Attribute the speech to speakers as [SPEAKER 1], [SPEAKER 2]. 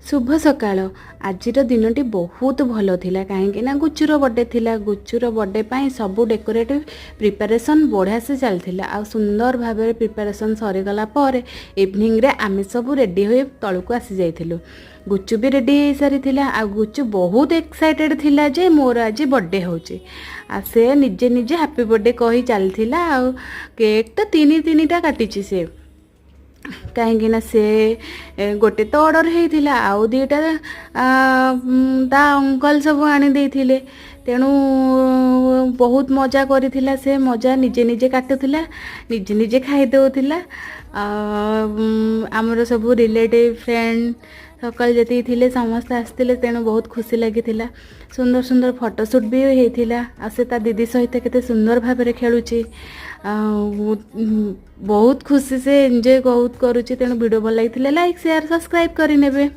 [SPEAKER 1] शुभ सकाळ। आजिर दिनटी बहुत भल थिला कहीं गुच्चूर बर्थडे थिला। गुच्चूर बर्थडे पाई सबू डेकोरेटिव प्रिपरेशन बढ़िया से चलता आ सुंदर भाव प्रिपरेशन सरीगला पर इवनिंग रे आमे सब रेडी हो तलू आसी जाइलु। गुच्चू भी रेडी हो सारी आ गुच्चू बहुत एक्साइटेड थिला जे मोर आज बर्थडे होची। आ से निजे निजे हैप्पी बर्थडे कही चलता आ केक तो तीन टा काटिची से कहीं से गोटे तो ऑर्डर होता आउ दीटा ता अंकल सब आनी देथिले तेणु बहुत मजा करिथिला। से मजा निजे निजे काटुथिला निजे निजे खाई देउथिला। आमर सब रिलेटिव फ्रेंड सकल जति थिले समस्त आसते तेणु बहुत खुशी लगी। सुंदर सुंदर फोटोशूट भी होता। आ से ता दीदी सहित केते सुंदर भाव में खेलुची। बहुत खुशी से एंजॉय बहुत करुच्ची। तेणु वीडियो भल लगी लाइक शेयर सब्सक्राइब करें।